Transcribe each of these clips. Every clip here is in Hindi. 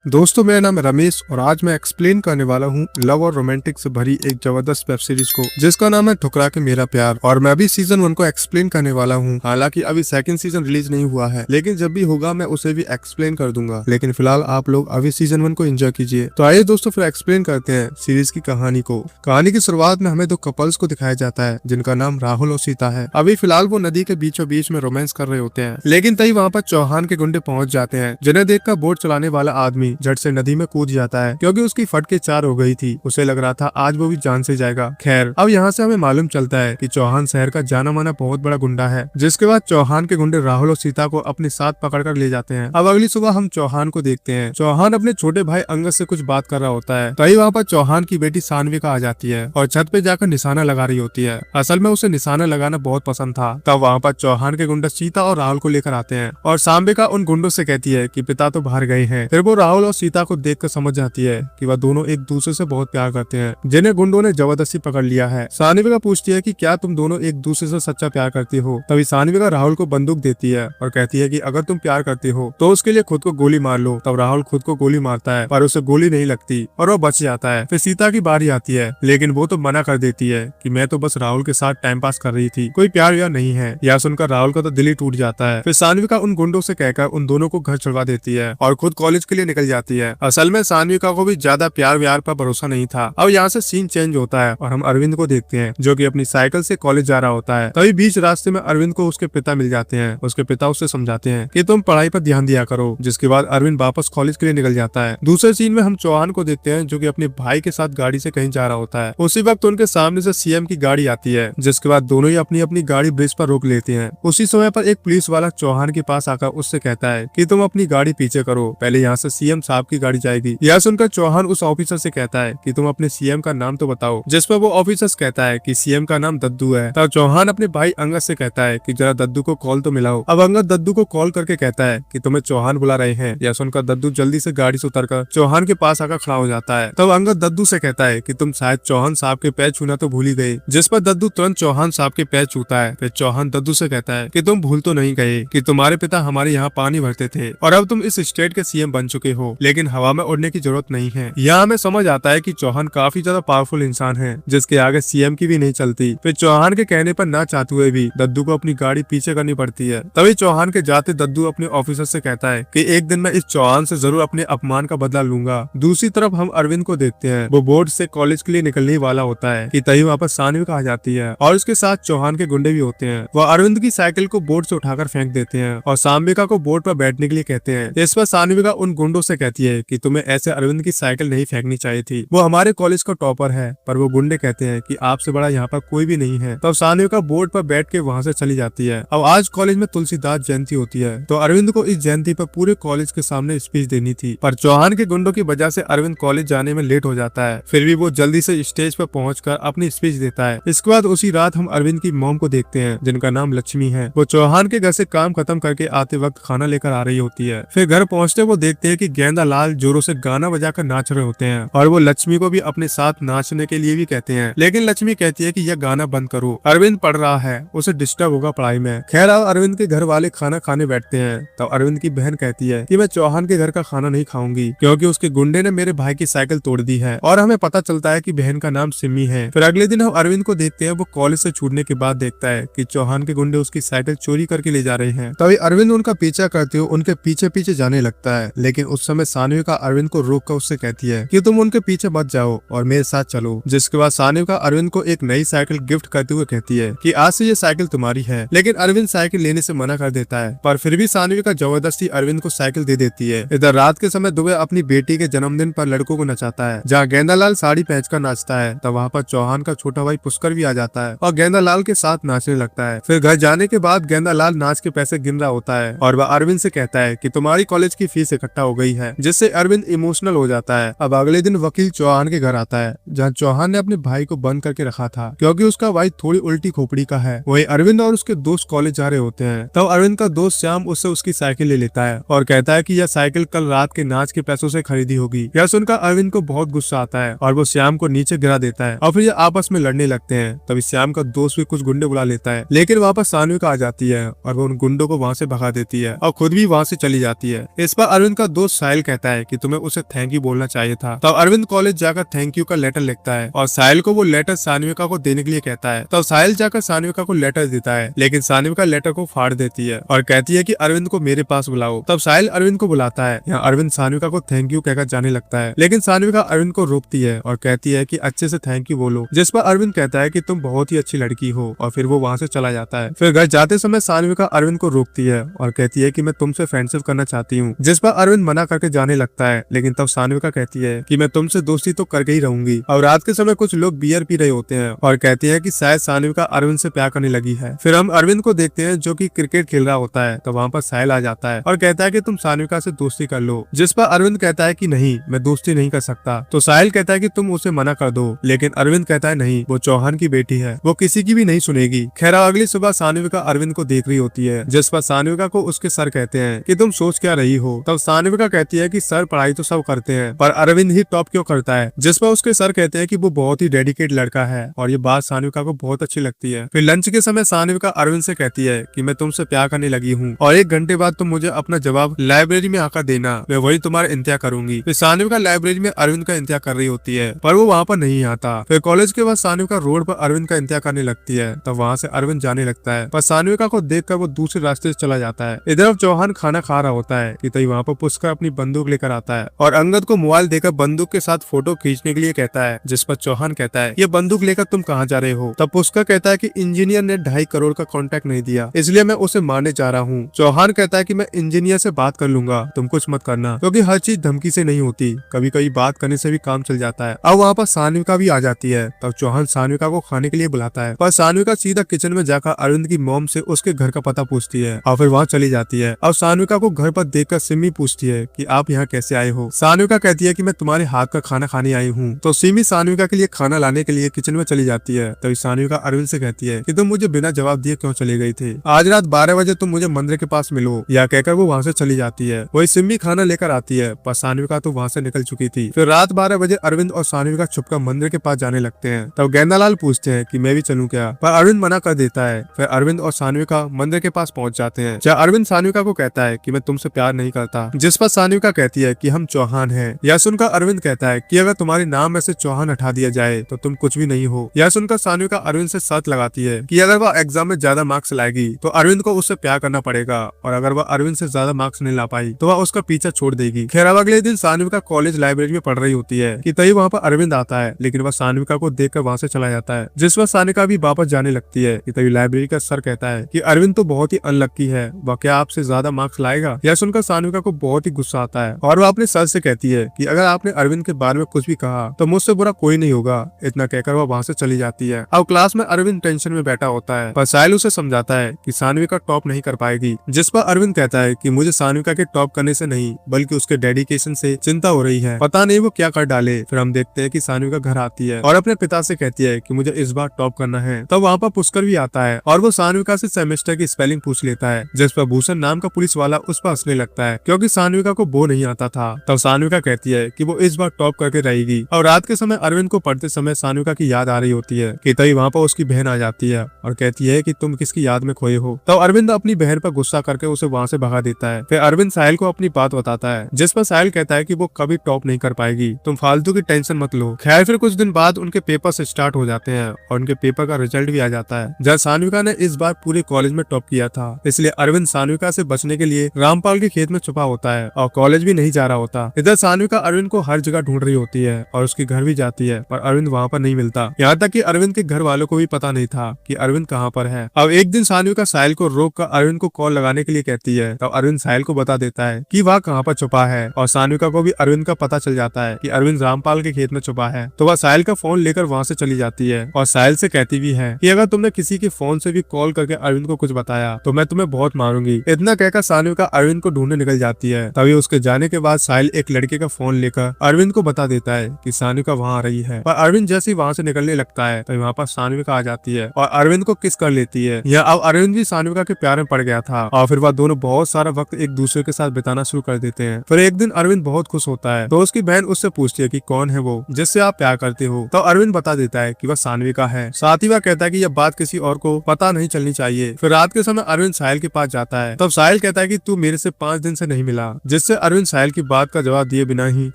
दोस्तों, मेरा नाम है रमेश और आज मैं एक्सप्लेन करने वाला हूँ लव और रोमांटिक से भरी एक जबरदस्त वेब सीरीज को जिसका नाम है ठुकरा के मेरा प्यार। और मैं अभी सीजन 1 को एक्सप्लेन करने वाला हूँ। हालांकि अभी सेकंड सीजन रिलीज नहीं हुआ है, लेकिन जब भी होगा मैं उसे भी एक्सप्लेन कर दूंगा। लेकिन फिलहाल आप लोग अभी सीजन 1 को एंजॉय कीजिए। तो आइए दोस्तों फिर एक्सप्लेन करते हैं सीरीज की कहानी को। कहानी की शुरुआत में हमें दो कपल्स को दिखाया जाता है जिनका नाम राहुल और सीता है। अभी फिलहाल वो नदी के बीचों बीच में रोमांस कर रहे होते हैं, लेकिन तभी वहाँ पर चौहान के गुंडे पहुंच जाते हैं, जिन्हें देखकर बोट चलाने वाला आदमी झट से नदी में कूद जाता है क्योंकि उसकी फटके 4 हो गई थी। उसे लग रहा था आज वो भी जान से जाएगा। खैर, अब यहाँ से हमें मालूम चलता है कि चौहान शहर का जाना माना बहुत बड़ा गुंडा है। जिसके बाद चौहान के गुंडे राहुल और सीता को अपने साथ पकड़कर ले जाते हैं। अब अगली सुबह हम चौहान को देखते हैं। चौहान अपने छोटे भाई अंगद से कुछ बात कर रहा होता है, तभी वहाँ पर चौहान की बेटी सानविका आ जाती है और छत पे जाकर निशाना लगा रही होती है। असल में उसे निशाना लगाना बहुत पसंद था। तब वहाँ पर चौहान के गुंडे सीता और राहुल को लेकर आते हैं और सानविका उन गुंडों से कहती है कि पिता तो बाहर गए हैं। फिर वो राहुल और सीता को देखकर समझ जाती है कि वह दोनों एक दूसरे से बहुत प्यार करते हैं, जिन्हें गुंडों ने जबरदस्ती पकड़ लिया है। सानविका पूछती है कि क्या तुम दोनों एक दूसरे से सच्चा प्यार करती हो। तभी सानविका राहुल को बंदूक देती है और कहती है कि अगर तुम प्यार करती हो तो उसके लिए खुद को गोली मार लो। तब राहुल खुद को गोली मारता है पर उसे गोली नहीं लगती और वो बच जाता है। फिर सीता की बारी आती है, लेकिन वो तो मना कर देती है कि मैं तो बस राहुल के साथ टाइम पास कर रही थी, कोई प्यार व्यार नहीं है। यह सुनकर राहुल का तो दिल ही टूट जाता है। फिर सानविका उन गुंडों से कहकर उन दोनों को घर छुड़वा देती है और खुद कॉलेज के लिए निकल जाती है। असल में सानविका को भी ज्यादा प्यार व्यार पर भरोसा नहीं था। अब यहाँ से सीन चेंज होता है और हम अरविंद को देखते हैं जो कि अपनी साइकिल से कॉलेज जा रहा होता है। तभी बीच रास्ते में अरविंद को उसके पिता मिल जाते हैं। उसके पिता उसे समझाते हैं कि तुम पढ़ाई पर ध्यान दिया करो। जिसके बाद अरविंद वापस कॉलेज के लिए निकल जाता है। दूसरे सीन में हम चौहान को देखते हैं जो कि अपने भाई के साथ गाड़ी से कहीं जा रहा होता है। उसी वक्त उनके सामने से सीएम की गाड़ी आती है, जिसके बाद दोनों ही अपनी अपनी गाड़ी ब्रिज पर रोक लेते हैं। उसी समय पर एक पुलिस वाला चौहान के पास आकर उससे कहता है कि तुम अपनी गाड़ी पीछे करो, पहले यहाँ से सीएम साहब की गाड़ी जाएगी। यह सुनकर चौहान उस ऑफिसर से कहता है कि तुम अपने सीएम का नाम तो बताओ। जिस पर वो ऑफिसर कहता है कि सीएम का नाम दद्दू है। तब चौहान अपने भाई अंगद से कहता है कि जरा दद्दू को कॉल तो मिलाओ। अब अंगद दद्दू को कॉल करके कहता है कि तुम्हें चौहान बुला रहे हैं। यह सुनकर दद्दू जल्दी से गाड़ी से उतरकर चौहान के पास आकर खड़ा हो जाता है। तब अंगद दद्दू से कहता है कि तुम शायद चौहान साहब के पैर छूना तो भूल ही गए। जिस पर दद्दू तुरंत चौहान साहब के पैर छूता है। फिर चौहान दद्दू से कहता है कि तुम भूल तो नहीं गए कि तुम्हारे पिता हमारे यहाँ पानी भरते थे और अब तुम इस स्टेट के सीएम बन चुके हो, लेकिन हवा में उड़ने की जरूरत नहीं है। यहाँ हमें समझ आता है कि चौहान काफी ज्यादा पावरफुल इंसान है, जिसके आगे सीएम की भी नहीं चलती। फिर चौहान के कहने पर ना चाहते हुए भी दद्दू को अपनी गाड़ी पीछे करनी पड़ती है। तभी चौहान के जाते दद्दू अपने ऑफिसर से कहता है कि एक दिन मैं इस चौहान से जरूर अपने अपमान का बदला लूंगा। दूसरी तरफ हम अरविंद को देखते हैं। वो बोर्ड से कॉलेज के लिए निकलने वाला होता है कि तभी वहाँ पर सानविका आ जाती है और उसके साथ चौहान के गुंडे भी होते हैं। वह अरविंद की साइकिल को बोर्ड से उठाकर फेंक देते हैं और सानविका को बोर्ड पर बैठने के लिए कहते हैं। इस पर सानविका उन गुंडों से कहती है कि तुम्हें ऐसे अरविंद की साइकिल नहीं फेंकनी चाहिए थी, वो हमारे कॉलेज का टॉपर है। पर वो गुंडे कहते हैं कि आपसे बड़ा यहाँ पर कोई भी नहीं है। तब सानविका बोर्ड पर बैठ के वहाँ से चली जाती है। अब आज कॉलेज में तुलसीदास जयंती होती है, तो अरविंद को इस जयंती पर पूरे कॉलेज के सामने स्पीच देनी थी। पर चौहान के गुंडों की वजह से अरविंद कॉलेज जाने में लेट हो जाता है। फिर भी वो जल्दी से स्टेज पर पहुंचकर अपनी स्पीच देता है। इसके बाद उसी रात हम अरविंद की मॉम को देखते हैं, जिनका नाम लक्ष्मी है। वो चौहान के घर से काम खत्म करके आते वक्त खाना लेकर आ रही होती है। फिर घर पहुंचते वो देखते हैं कि गेंदा लाल जोरों से गाना बजाकर नाच रहे होते हैं और वो लक्ष्मी को भी अपने साथ नाचने के लिए भी कहते हैं, लेकिन लक्ष्मी कहती है कि यह गाना बंद करो, अरविंद पढ़ रहा है, उसे डिस्टर्ब होगा पढ़ाई में। खैर, अब अरविंद के घर वाले खाना खाने बैठते हैं। तब अरविंद की बहन कहती है कि मैं चौहान के घर का खाना नहीं खाऊंगी क्योंकि उसके गुंडे ने मेरे भाई की साइकिल तोड़ दी है। और हमें पता चलता है कि बहन का नाम सिमी है। फिर अगले दिन हम अरविंद को देखते हैं। वो कॉलेज से छूटने के बाद देखता है कि चौहान के गुंडे उसकी साइकिल चोरी करके ले जा रहे हैं। तभी अरविंद उनका पीछा करते हुए उनके पीछे पीछे जाने लगता है, लेकिन उस समय सानविका अरविंद को रोक कर उससे कहती है कि तुम उनके पीछे मत जाओ और मेरे साथ चलो। जिसके बाद सानविका अरविंद को एक नई साइकिल गिफ्ट करते हुए कहती है कि आज से ये साइकिल तुम्हारी है। लेकिन अरविंद साइकिल लेने से मना कर देता है, पर फिर भी सानविका जबरदस्ती अरविंद को साइकिल दे देती है। इधर रात के समय दुबे अपनी बेटी के जन्मदिन पर लड़कों को नचाता है, जहाँ गेंदालाल साड़ी पहनकर नाचता है। तब वहाँ पर चौहान का छोटा भाई पुष्कर भी आ जाता है और गेंदालाल के साथ नाचने लगता है। फिर घर जाने के बाद गेंदालाल नाच के पैसे गिन रहा होता है और वह अरविंद से कहता है कि तुम्हारी कॉलेज की फीस इकट्ठा हो गई है, जिससे अरविंद इमोशनल हो जाता है। अब अगले दिन वकील चौहान के घर आता है, जहाँ चौहान ने अपने भाई को बंद करके रखा था क्योंकि उसका भाई थोड़ी उल्टी खोपड़ी का है। वही अरविंद और उसके दोस्त कॉलेज जा रहे होते हैं। तब अरविंद का दोस्त श्याम उससे उसकी साइकिल ले लेता है और कहता है कि यह साइकिल कल रात के नाच के पैसों से खरीदी होगी। यह सुनकर अरविंद को बहुत गुस्सा आता है और वो श्याम को नीचे गिरा देता है और फिर ये आपस में लड़ने लगते हैं। तभी श्याम का दोस्त भी कुछ गुंडे बुला लेता है, लेकिन वापस सानविका आ जाती है और वो उन गुंडों को वहाँ से भगा देती है और खुद भी वहाँ से चली जाती है। इस पर अरविंद का दोस्त साहिल कहता है कि तुम्हें उसे थैंक यू बोलना चाहिए था। तब अरविंद कॉलेज जाकर थैंक यू का लेटर लिखता है और साहिल को वो लेटर सान्विका को देने के लिए कहता है। तब साहिल जाकर सान्विका को लेटर देता है, लेकिन सान्विका लेटर को फाड़ देती है और कहती है कि अरविंद को मेरे पास बुलाओ। तब साहिल अरविंद को बुलाता है। यहाँ अरविंद सान्विका को थैंक यू कहकर जाने लगता है, लेकिन सान्विका अरविंद को रोकती है और कहती है कि अच्छे से थैंक यू बोलो, जिस पर अरविंद कहता है कि तुम बहुत ही अच्छी लड़की हो, और फिर वो वहाँ से चला जाता है। फिर घर जाते समय सान्विका अरविंद को रोकती है और कहती है कि मैं तुमसे फ्रेंडशिप करना चाहती हूँ, जिस पर अरविंद मना करके जाने लगता है। लेकिन तब सान्विका कहती है कि मैं तुमसे दोस्ती तो करके ही रहूंगी। और रात के समय कुछ लोग बियर पी रहे होते हैं और कहते हैं कि शायद सान्विका अरविंद से प्यार करने लगी है। फिर हम अरविंद को देखते हैं जो कि क्रिकेट खेल रहा होता है। तो वहाँ पर साहिल आ जाता है और कहता है कि तुम सान्विका से दोस्ती कर लो, जिस पर अरविंद कहता है कि नहीं, मैं दोस्ती नहीं कर सकता। तो साहिल कहता है कि तुम उसे मना कर दो, लेकिन अरविंद कहता है नहीं, वो चौहान की बेटी है, वो किसी की भी नहीं सुनेगी। खैर अगली सुबह सान्विका अरविंद को देख रही होती है, जिस पर सान्विका को उसके सर कहते हैं कि तुम सोच क्या रही हो। तब सान्विका कहती है कि सर पढ़ाई तो सब करते हैं, पर अरविंद ही टॉप क्यों करता है, जिस पर उसके सर कहते हैं कि वो बहुत ही डेडिकेट लड़का है। और ये बात सान्विका को बहुत अच्छी लगती है। फिर लंच के समय सान्विका अरविंद से कहती है कि मैं तुमसे प्यार करने लगी हूँ और 1 घंटे बाद तुम मुझे अपना जवाब लाइब्रेरी में आकर देना, मैं वही तुम्हारा इंतजार करूंगी। फिर सान्विका लाइब्रेरी में अरविंद का इंतजार कर रही होती है, पर वो वहाँ पर नहीं आता। फिर कॉलेज के बाद सान्विका रोड पर अरविंद का इंतजार करने लगती है। तब वहाँ से अरविंद जाने लगता है, पर सान्विका को देखकर वो दूसरे रास्ते से चला जाता है। इधर अब चौहान खाना खा रहा होता है कि तभी वहाँ पर पुष्कर अपनी बंदूक लेकर आता है और अंगद को मोबाइल देकर बंदूक के साथ फोटो खींचने के लिए कहता है, जिस पर चौहान कहता है ये बंदूक लेकर तुम कहाँ जा रहे हो। तब पुष्कर कहता है कि इंजीनियर ने 2.5 करोड़ का कॉन्ट्रैक्ट नहीं दिया, इसलिए मैं उसे मारने जा रहा हूँ। चौहान कहता है कि मैं इंजीनियर से बात कर लूंगा, तुम कुछ मत करना, क्योंकि हर चीज धमकी से नहीं होती, कभी कभी बात करने से भी काम चल जाता है। अब वहाँ पर सान्विका भी आ जाती है। तब चौहान सान्विका को खाने के लिए बुलाता है, पर सान्विका सीधा किचन में जाकर अरविंद की मॉम से उसके घर का पता पूछती है और फिर वहाँ चली जाती है। अब सान्विका को घर पर देखकर सिमी पूछती है कि आप यहाँ कैसे आए हो। सान्विका कहती है कि मैं तुम्हारे हाथ का खाना खाने आई हूँ। तो सिमी सान्विका के लिए खाना लाने के लिए किचन में चली जाती है। तभी सान्विका अरविंद से कहती है कि तुम मुझे बिना जवाब दिए क्यों चले गई थे, आज रात 12 बजे तुम मुझे मंदिर के पास मिलो, या कहकर वो वहाँ से चली जाती है। वही सिमी खाना लेकर आती है, पर सान्विका तो वहाँ से निकल चुकी थी। फिर रात 12 बजे अरविंद और सान्विका छुपकर मंदिर के पास जाने लगते हैं। तब गेंदालाल पूछते हैं कि मैं भी चलूं क्या, पर अरविंद मना कर देता है। फिर अरविंद और सान्विका मंदिर के पास पहुंच जाते हैं, जहाँ अरविंद सान्विका को कहता है कि मैं तुमसे प्यार नहीं करता, जिस पर सान्विका कहती है कि हम चौहान हैं। यह सुनकर अरविंद कहता है कि अगर तुम्हारे नाम में से चौहान हटा दिया जाए तो तुम कुछ भी नहीं हो। यह सुनकर सान्विका अरविंद से शर्त लगाती है कि अगर वह एग्जाम में ज्यादा मार्क्स लाएगी तो अरविंद को उससे प्यार करना पड़ेगा, और अगर वह अरविंद से ज्यादा मार्क्स नहीं ला पाई तो वह उसका पीछा छोड़ देगी। खैर अब अगले दिन सान्विका कॉलेज लाइब्रेरी में पढ़ रही होती है कि तभी वहाँ पर अरविंद आता है, लेकिन वह सान्विका को देखकर वहाँ से चला जाता है, जिस पर सान्विका भी वापस जाने लगती है कि तभी लाइब्रेरी का सर कहता है कि अरविंद तो बहुत ही अनलक्की है, वह क्या आपसे ज्यादा मार्क्स लाएगा। यह सुनकर सान्विका को बहुत ही गुस्सा आता है और वह अपने सर से कहती है कि अगर आपने अरविंद के बारे में कुछ भी कहा तो मुझसे बुरा कोई नहीं होगा। इतना कहकर वह वहाँ से चली जाती है। अब क्लास में अरविंद टेंशन में बैठा होता है, पर साहिल उसे समझाता है कि सान्विका टॉप नहीं कर पाएगी, जिस पर अरविंद कहता है कि मुझे सान्विका के टॉप करने से नहीं बल्कि उसके डेडिकेशन से चिंता हो रही है, पता नहीं वो क्या कर डाले। फिर हम देखते हैं कि सान्विका घर आती है और अपने पिता से कहती है कि मुझे इस बार टॉप करना है। तब वहाँ पर पुष्कर भी आता है और वो सान्विका से सेमेस्टर की स्पेलिंग पूछ लेता है, जिस पर भूषण नाम का पुलिस वाला उस पर हंसने लगता है क्योंकि सान्विका को वो नहीं आता था। तब सान्विका कहती है कि वो इस बार टॉप करके रहेगी। और रात के समय अरविंद को पढ़ते समय सान्विका की याद आ रही होती है कि तभी वहाँ पर उसकी बहन आ जाती है और कहती है कि तुम किसकी याद में खोए हो। तब अरविंद अपनी बहन पर गुस्सा करके उसे वहाँ से भगा देता है। फिर अरविंद साहिल को अपनी बात बताता है, जिस पर साहिल कहता है कि वो कभी टॉप नहीं कर पाएगी, तुम फालतू की टेंशन मत लो। खैर फिर कुछ दिन बाद उनके पेपर स्टार्ट हो जाते हैं और उनके पेपर का रिजल्ट भी आ जाता है, जहाँ सान्विका ने इस बार पूरे कॉलेज में टॉप किया था। इसलिए अरविंद सान्विका से बचने के लिए रामपाल के खेत में छुपा होता है और कॉलेज भी नहीं जा रहा होता। इधर सान्विका अरविंद को हर जगह ढूंढ रही होती है और उसके घर भी जाती है, पर अरविंद वहाँ पर नहीं मिलता। यहाँ तक कि अरविंद के घर वालों को भी पता नहीं था कि अरविंद कहाँ पर है। अब एक दिन सान्विका साहिल को रोक कर अरविंद को कॉल लगाने के लिए कहती है। तब अरविंद साहिल को बता देता है कि वह कहाँ पर छुपा है और सान्विका को भी अरविंद का पता चल जाता है कि अरविंद रामपाल के खेत में छुपा है। तो वह साहिल का फोन लेकर वहाँ से चली जाती है और साहिल से कहती भी है कि अगर तुमने किसी के फोन से भी कॉल करके अरविंद को कुछ बताया तो मैं तुम्हें बहुत मारूंगी। इतना कहकर सान्विका अरविंद को ढूंढने निकल जाती है। तभी उसके जाने के बाद साहिल एक लड़के का फोन लेकर अरविंद को बता देता है कि सान्विका वहाँ आ रही है। पर अरविंद जैसे ही वहाँ से निकलने लगता है तो वहाँ पर सान्विका आ जाती है और अरविंद को किस कर लेती है। यह अब अरविंद भी सान्विका के प्यार में पड़ गया था और फिर वह दोनों बहुत सारा वक्त एक दूसरे के साथ बिताना शुरू कर देते हैं। फिर एक दिन अरविंद बहुत खुश होता है तो उसकी बहन उससे पूछती है कि कौन है वो जिससे आप प्यार करते हो। तो अरविंद बता देता है कि वह सान्विका है। साथ ही वह कहता है कि यह बात किसी और को पता नहीं चलनी चाहिए। फिर रात के समय अरविंद साहिल के पास जाता है। तब साहिल कहता है कि तू मेरे से 5 दिन से नहीं मिला, जिससे अरविंद साहिल की बात का जवाब दिए बिना ही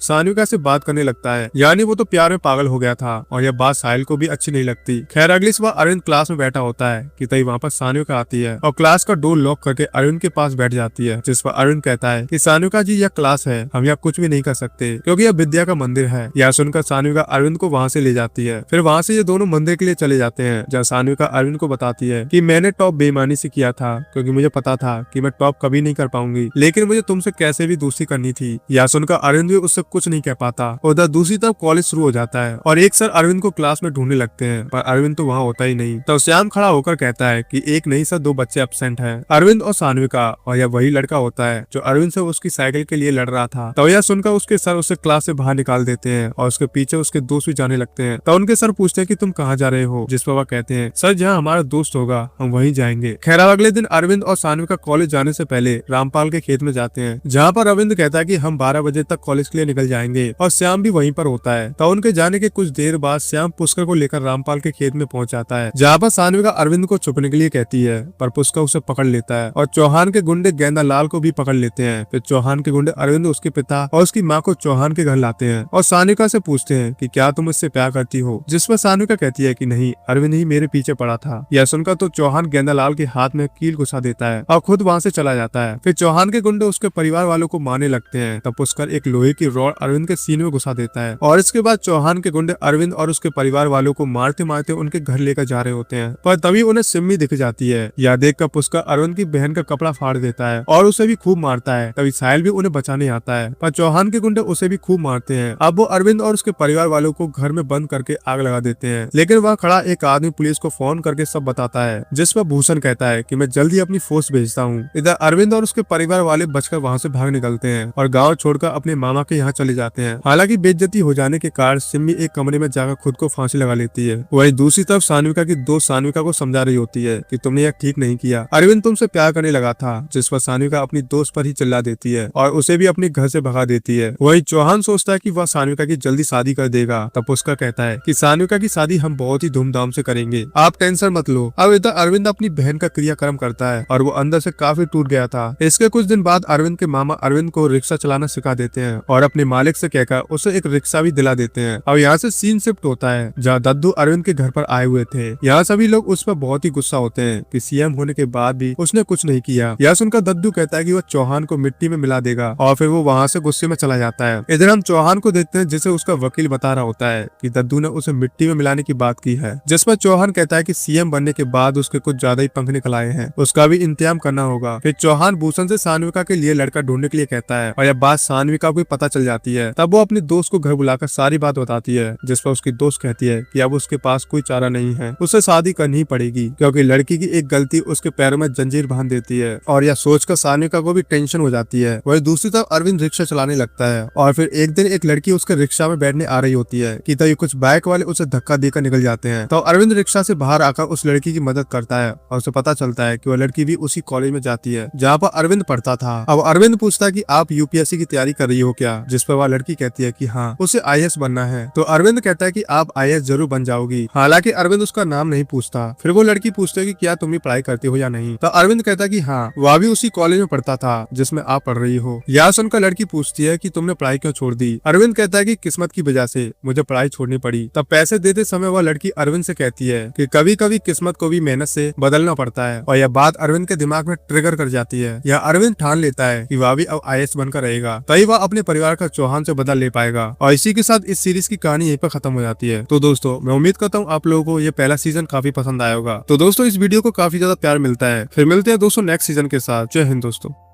सानिका से बात करने लगता है, यानी वो तो प्यार में पागल हो गया था और यह बात साहिल को भी अच्छी नहीं लगती। खैर अगली सुबह अरविंद क्लास में बैठा होता है कि तभी वहाँ पर सानिका आती है और क्लास का डोर लॉक करके अरविंद के पास बैठ जाती है, जिस पर अरविंद कहता है कि सानिका जी यह क्लास है, हम यहाँ कुछ भी नहीं कर सकते क्योंकि यह विद्या का मंदिर है। यह सुनकर सानिका अरविंद को वहाँ से ले जाती है। फिर वहाँ से ये दोनों मंदिर के लिए चले जाते हैं, जहाँ सानिका अरविंद को बताती है कि मैंने टॉप बेईमानी से किया था क्योंकि मुझे पता था कि मैं टॉप कभी नहीं कर पाऊंगी, लेकिन मुझे तुमसे कैसे भी दोस्ती करनी थी। यह सुनकर अरविंद भी उससे कुछ नहीं कह पाता। उधर दूसरी तरफ कॉलेज शुरू हो जाता है और एक सर अरविंद को क्लास में ढूंढने लगते हैं, पर अरविंद तो वहाँ होता ही नहीं। तो श्याम खड़ा होकर कहता है कि एक नहीं सर, दो बच्चे एब्सेंट हैं, अरविंद और सानविका, और यह वही लड़का होता है जो अरविंद से उसकी साइकिल के लिए लड़ रहा था। तो यह सुनकर उसके सर उसे क्लास से बाहर निकाल देते हैं और उसके पीछे उसके दोस्त भी जाने लगते हैं। तो उनके सर पूछते हैं कि तुम कहाँ जा रहे हो, जिस पर वह कहते हैं सर जहाँ हमारा दोस्त होगा हम वहीं जाएंगे। खैर अगले दिन अरविंद और सानविका कॉलेज जाने से पहले रामपाल के खेत में जाते हैं, जहाँ पर अरविंद कहता है कि हम 12 बजे तक कॉलेज के लिए निकल जाएंगे और श्याम भी वहीं पर होता है। तो उनके जाने के कुछ देर बाद श्याम पुष्कर को लेकर रामपाल के खेत में पहुंच जाता है, जहाँ पर सानविका अरविंद को छुपने के लिए कहती है, पर पुष्कर उसे पकड़ लेता है और चौहान के गुंडे गेंदा लाल को भी पकड़ लेते हैं। फिर चौहान के गुंडे अरविंद, उसके पिता और उसकी माँ को चौहान के घर लाते हैं और सानिका से पूछते हैं कि क्या तुम इससे प्यार करती हो, जिस पर सानिका कहती है कि नहीं, अरविंद ही मेरे पीछे पड़ा था। यह सुनकर तो चौहान गेंदा लाल के हाथ में कील घुसा देता है और खुद वहाँ से चला जाता है। फिर चौहान के गुंडे उसके परिवार वालों को मारने लगते हैं, तब पुष्कर एक लोहे की रॉड अरविंद के सीने में घुसा देता है और इसके बाद चौहान के गुंडे अरविंद और उसके परिवार वालों को मारते मारते उनके घर लेकर जा रहे होते हैं, पर तभी उन्हें सिम्मी दिख जाती है। यह देखकर पुष्कर अरविंद की बहन का कपड़ा फाड़ देता है और उसे भी खूब मारता है। तभी साहिल भी उन्हें बचाने आता है, पर चौहान के गुंडे उसे भी खूब मारते हैं। अब वो अरविंद और उसके परिवार वालों को घर में बंद करके आग लगा देते हैं, लेकिन वहाँ खड़ा एक आदमी पुलिस को फोन करके सब बताता है, जिस पर भूषण कहता है कि मैं जल्दी अपनी फोर्स भेजता हूँ। इधर अरविंद और उसके परिवार वाले बचकर वहाँ से भाग निकलते हैं और गाँव छोड़कर अपने मामा के यहाँ चले जाते हैं। हालांकि बेइज्जती हो जाने के कारण सिम्मी एक कमरे में जाकर खुद को फांसी लगा लेती है। वही दूसरी तरफ सानविका की दोस्त सानविका को समझा रही होती है कि तुमने यह ठीक नहीं किया, अरविंद तुमसे प्यार करने लगा था, जिस पर सानविका अपनी दोस्त पर ही चिल्ला देती है और उसे भी अपने घर से भगा देती है। वही चौहान सोचता है कि वह सानविका की जल्दी शादी कर देगा, तब पुष्कर कहता है कि सानविका की शादी हम बहुत ही धूमधाम से करेंगे, आप टेंशन मत लो। अब इधर अरविंद अपनी बहन का क्रियाक्रम करता है और वो अंदर से काफी टूट गया था। इसके कुछ दिन बाद अरविंद के मामा अरविंद को रिक्शा चलाना सिखा देते हैं और अपने मालिक से कहकर उसे एक रिक्शा भी दिला देते हैं। अब यहाँ से सीन शिफ्ट होता है जहाँ दद्दू अरविंद के घर पर आए हुए थे। यहाँ सभी लोग उस पर बहुत ही गुस्सा होते हैं कि सीएम होने के बाद भी उसने कुछ नहीं किया। यह सुनकर दद्दू कहता है कि वह चौहान को मिट्टी में मिला देगा और फिर वो वहाँ से गुस्से में चला जाता है। इधर हम चौहान को देखते हैं जिसे उसका वकील बता रहा होता है कि दद्दू ने उसे मिट्टी में मिलाने की बात की है, जिस पर चौहान कहता है कि सीएम बनने के बाद उसके कुछ ज्यादा ही पंख निकल आए हैं, उसका भी इंतजाम करना होगा। फिर चौहान भूषण से सानविका के लिए लड़का ढूंढने के लिए कहता है और यह बात सानविका को भी पता चल जाती है। तब वो अपने दोस्त को घर बुलाकर सारी बात बताती है, जिस पर उसकी दोस्त कहती है कि अब उसके पास कोई चारा नहीं है, उसे शादी करनी ही पड़ेगी क्योंकि लड़की की एक गलती उसके पैरों में जंजीर बांध देती है। और यह सोचकर सानविका को भी टेंशन हो जाती है। वही दूसरी तरफ अरविंद रिक्शा चलाने लगता है और फिर एक दिन एक लड़की उसके रिक्शा में बैठने आ रही होती है कि तभी कुछ बाइक वाले उसे धक्का देकर निकल जाते हैं। तो अरविंद रिक्शा से बाहर आकर उस लड़की की मदद करता है और उसे पता चलता है कि वह लड़की भी उसी कॉलेज में जाती है जहाँ पर अरविंद पढ़ता था। अब अरविंद पूछता है कि आप यूपीएससी की तैयारी कर रही हो क्या, जिस पर वह लड़की कहती है कि हाँ, उसे आईएएस बनना है। तो अरविंद कहता है कि आप आईएएस जरूर बन जाओगी। हालांकि अरविंद उसका नाम नहीं पूछता। फिर वो लड़की पूछती है कि क्या तुम भी पढ़ाई करती हो या नहीं। तो अरविंद कहता है कि हाँ, वह भी उसी कॉलेज में पढ़ता था जिसमें आप पढ़ रही हो। यह सुनकर लड़की पूछती है कि तुमने पढ़ाई क्यों छोड़ दी। अरविंद कहता है कि किस्मत की वजह से मुझे पढ़ाई छोड़नी पड़ी। तब पैसे देते समय वह लड़की अरविंद से कहती है कि कभी कभी किस्मत को भी मेहनत से बदलना पड़ता है और यह बात अरविंद के दिमाग में ट्रिगर कर जाती है। यह अरविंद ठान लेता है कि वह भी अब आईएएस बनकर रहेगा, तभी वह अपने परिवार का चौहान से बदला ले पाएगा। और इसी के साथ इस सीरीज की कहानी यहीं पर खत्म हो जाती है। तो दोस्तों मैं उम्मीद करता हूँ आप लोगों को ये पहला सीजन काफी पसंद आया होगा। तो दोस्तों इस वीडियो को काफी ज्यादा प्यार मिलता है। फिर मिलते हैं दोस्तों नेक्स्ट सीजन के साथ। जय हिंद दोस्तों।